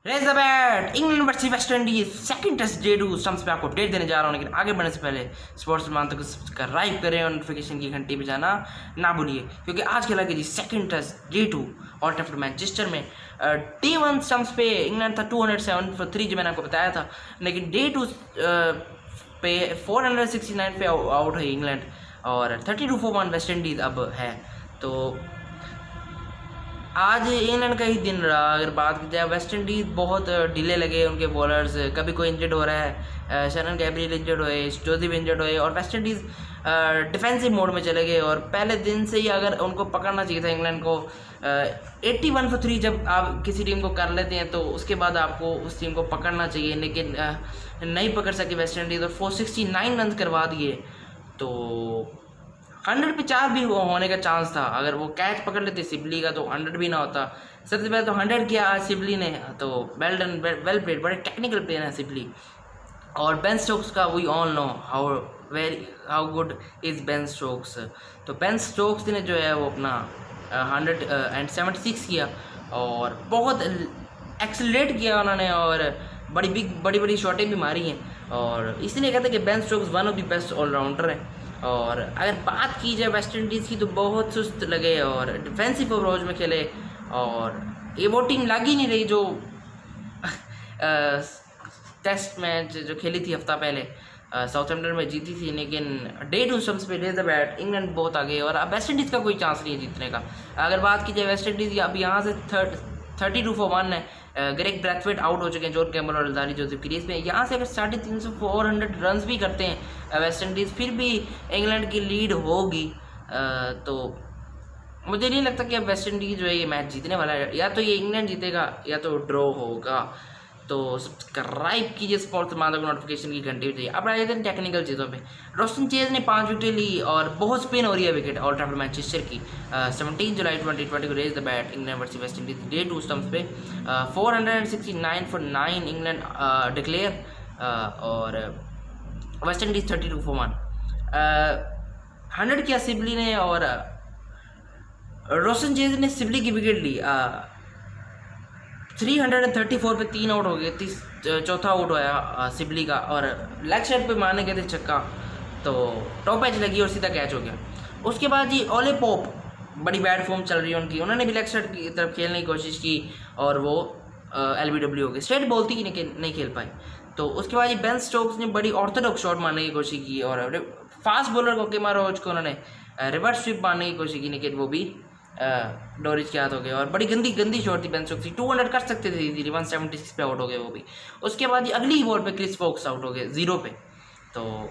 Raise the bat England versus West Indies second test day 2 stumps पे आपको update देने जा रहा हूँ। लेकिन आगे बढ़ने से पहले स्पोर्ट्स मान तक सब्सक्राइब करें और नोटिफिकेशन की घंटी पे जाना ना भूलिए, क्योंकि आज खेला गया जी second test day 2 Old Trafford Manchester में। डे 1 स्टम्प्स पे इंग्लैंड था 207 फॉर 3 जो मैंने आपको बताया था, लेकिन डे 2 पे 469 पे आउट है इंग्लैंड और 32 फॉर 1 वेस्ट इंडीज अब है। तो आज इंग्लैंड का ही दिन रहा। अगर बात की जाए वेस्ट इंडीज़ बहुत ढीले लगे उनके बॉलर्स, कभी कोई इंजर्ड हो रहा है, शरन गैब्रियल इंजर्ड हुए, जोसेफ इंजर्ड हुए और वेस्ट इंडीज़ डिफेंसिव मोड में चले गए। और पहले दिन से ही अगर उनको पकड़ना चाहिए था इंग्लैंड को, 81 फॉर 3 जब आप किसी टीम को कर लेते हैं तो उसके बाद आपको उस टीम को पकड़ना चाहिए, लेकिन नहीं पकड़ सकी वेस्ट इंडीज़ और 469 रन करवा दिए। तो 100 पे 4 भी होने का चांस था। अगर वो कैच पकड़ लेते सिबली का तो 100 भी ना होता। सबसे पहले तो 100 किया आज सिबली ने, तो वेल डन, वेल प्लेड, बड़े टेक्निकल प्लेयर हैं सिबली। और बेन स्टोक्स का we all know how good is Ben Stokes. तो बेन स्टोक्स ने जो है वो अपना 176 किया और बहुत एक्सेलरेट किया उन्होंने और बड़ी शॉटें भी मारी हैं। और इसलिए कहते हैं कि Ben Stokes one of the best allrounder हैं। और अगर बात की जाए वेस्ट इंडीज़ की तो बहुत सुस्त लगे और डिफेंसिव अप्रोच में खेले और ये वो टीम लग ही नहीं रही जो टेस्ट मैच जो खेली थी हफ्ता पहले साउथहैम्पटन में जीती थी। लेकिन डे 2 स्टम्प्स पे रेज द बैट इंग्लैंड बहुत आगे और अब वेस्ट इंडीज़ का कोई चांस नहीं है जीतने का। अगर बात की जाए वेस्ट इंडीज़ अब यहाँ से 32 फॉर 1 है। ग्रेग ब्रैथवेट आउट हो चुके हैं, जॉन कैम्बल और अल्जारी जोसेफ क्रीज में। यहाँ से अगर 350 400 रन भी करते हैं वेस्ट इंडीज़, फिर भी इंग्लैंड की लीड होगी। तो मुझे नहीं लगता कि अब वेस्ट इंडीज़ जो है ये मैच जीतने वाला है। या तो ये इंग्लैंड जीतेगा या तो ड्रॉ होगा। तो सब्सक्राइब कीजिए स्पोर्ट्स मादा को, नोटिफिकेशन की घंटी भी चाहिए। अब आ जाते हैं टेक्निकल चीज़ों पे। रोस्टन चेज ने 5 विकेट ली और बहुत स्पिन हो रही है विकेट ऑल्ड ट्रैफर्ड मैनचेस्टर की। 17 जुलाई 2020 को raise the bat England versus West Indies day 2 stumps पे 469 फॉर 9 इंग्लैंड डिक्लेयर और वेस्ट इंडीज 32 फॉर 1। 100 किया सिबली ने और रोस्टन चेज ने सिबली की विकेट ली। 334 पे 3 आउट हो गए। चौथा आउट होया सिबली का और लेग साइड पे मारने गए थे छक्का, तो टॉप एज लगी और सीधा कैच हो गया। उसके बाद जी ओले पोप, बड़ी बैड फॉर्म चल रही है उनकी, उन्होंने भी लेग साइड की तरफ खेलने की कोशिश की और वो LBW हो गई, स्ट्रेट बॉल थी लेकिन नहीं खेल पाई। तो उसके बाद जी बेन स्टोक्स ने बड़ी ऑर्थोडॉक्स शॉट मारने की कोशिश की और फास्ट बॉलर को केमा रोच को उन्होंने रिवर्स स्वीप मारने की कोशिश की, लेकिन वो भी डोरिच के हाथ हो गए और बड़ी गंदी शॉट थी बेन स्टोक्स की। 200 कर सकते थे इजीली, 176 पे आउट हो गए वो भी। उसके बाद अगली ही बॉल पे क्रिस वोक्स आउट हो गए 0 पे। तो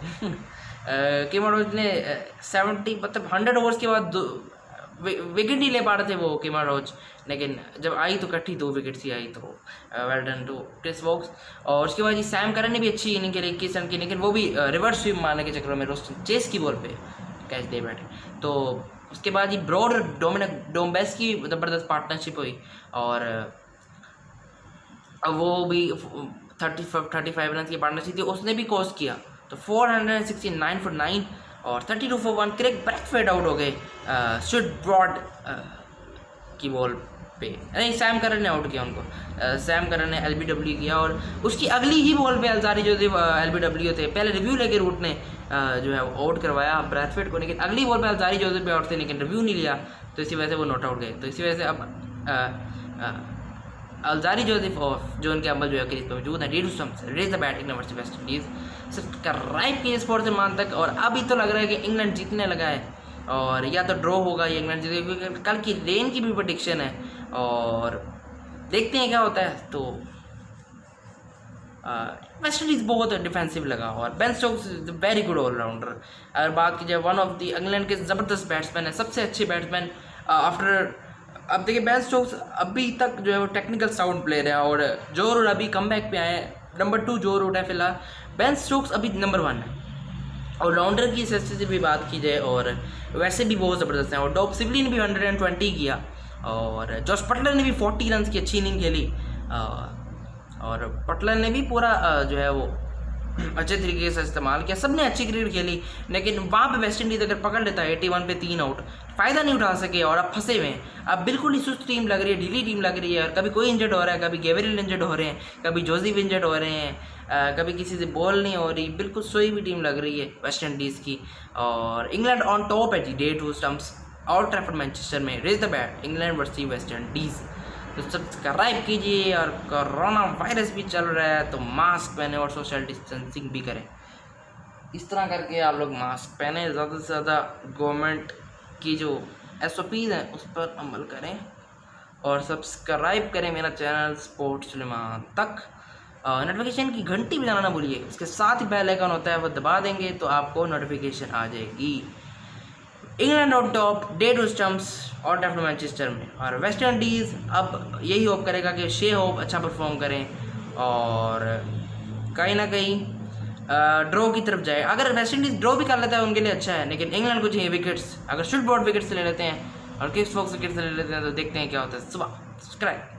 केमा रोच ने 70 मतलब 100 ओवर्स के बाद विकेट नहीं ले पा रहे थे वो केमा रोच, लेकिन जब आई तो कट्ठी 2 विकेट ही आई। तो well done to Chris Woakes. और उसके बाद सैम करन ने भी अच्छी इनिंग खेली 21 रन की, लेकिन वो भी रिवर्स स्वीप मारने के चक्कर में रोस्टन चेस की बॉल पे कैच दे बैठे। तो उसके बाद ब्रॉड डोमिनिक डोम्बेस की ज़बरदस्त पार्टनरशिप हुई और वो भी 35 रन की पार्टनरशिप थी, उसने भी कोस्ट किया। तो 469 फॉर 9 और 32 फॉर 1 क्रेग ब्रैथवेट आउट हो गए स्टुअर्ट ब्रॉड की बॉल पे। नहीं, सैम करन ने आउट किया उनको। सैम करन ने LBW किया और उसकी अगली ही बॉल पे अल्जारी जोसेफ LBW थे। पहले रिव्यू लेके रूट ने जो है वो आउट करवाया ब्रैथवेट को, लेकिन अगली बॉल पे अल्जारी जोसेफ पे आउट थे लेकिन रिव्यू नहीं लिया, तो इसी वजह से वो नॉट आउट गए। तो इसी वजह से अब अल्जारी जोसेफ और जॉन कैम्बल जो है क्रीज पर मौजूद है। रेज द बैटिंग नंबर से वेस्ट इंडीज सब्सक्राइब किए स्पोर्ट्स मान तक। और अभी तो लग रहा है कि इंग्लैंड जीतने लगा है और या तो ड्रॉ होगा या इंग्लैंड जीतेगा, क्योंकि कल की रेन की भी प्रेडिक्शन है और देखते हैं क्या होता है। तो वेस्ट इंडीज़ बहुत डिफेंसिव लगा और Ben Stokes very good allrounder. अगर बात की जाए वन ऑफ द इंग्लैंड के ज़बरदस्त बैट्समैन है, सबसे अच्छे बैट्समैन आफ्टर। अब देखिए बेन स्टोक्स अभी तक जो है वो टेक्निकल साउंड प्लेयर है और जो रूट अभी कम बैक पे आए हैं, नंबर 2 जो रूट है फिलहाल। बेन स्टोक्स अभी नंबर 1 है। ऑलराउंडर की हिस्से से भी बात की जाए और वैसे भी बहुत ज़बरदस्त हैं। और डॉब सिबली ने भी 120 किया और जॉस बटलर ने भी 40 रन की अच्छी इनिंग खेली और बटलर ने भी पूरा जो है वो अच्छे तरीके से इस्तेमाल किया। सब ने अच्छी क्रिकेट खेली, लेकिन वहाँ पे वेस्ट इंडीज़ अगर पकड़ लेता है 81 पे 3 आउट, फ़ायदा नहीं उठा सके और अब फंसे हुए हैं। अब बिल्कुल ही सुस्त टीम लग रही है, ढीली टीम लग रही है, और कभी कोई इंजर्ड हो रहा है, कभी गेवरिल इंजर्ड हो रहे हैं, कभी जोसेफ इंजर्ड हो रहे हैं, कभी किसी से बॉल नहीं हो रही, बिल्कुल सोई हुई टीम लग रही है वेस्ट इंडीज़ की। और इंग्लैंड ऑन टॉप है जी, day 2 stumps Old Trafford Manchester में, raise the bat England versus West Indies. तो सब्सक्राइब कीजिए, और कोरोना वायरस भी चल रहा है तो मास्क पहने और सोशल डिस्टेंसिंग भी करें। इस तरह करके आप लोग मास्क पहने, ज़्यादा से ज़्यादा गवर्नमेंट की जो SOPs हैं उस पर अमल करें, और सब्सक्राइब करें मेरा चैनल स्पोर्ट्स सुलेमान तक। नोटिफिकेशन की घंटी बजाना ना भूलिए, इसके साथ ही बेल आइकन होता है वो दबा देंगे तो आपको नोटिफिकेशन आ जाएगी। England on top, day 2 stumps और ट्रैफर्ड मैनचेस्टर में, और वेस्ट इंडीज़ अब यही होप करेगा कि शे होप अच्छा परफॉर्म करें और कहीं ना कहीं ड्रॉ की तरफ जाए। अगर वेस्ट इंडीज़ ड्रॉ भी कर लेता है उनके लिए अच्छा है, लेकिन इंग्लैंड को चाहिए विकेट्स। अगर शुड बॉट विकेट से ले लेते हैं और किक्स फॉक्स विकेट से ले लेते हैं तो देखते हैं क्या होता है। सुबह सब्सक्राइब।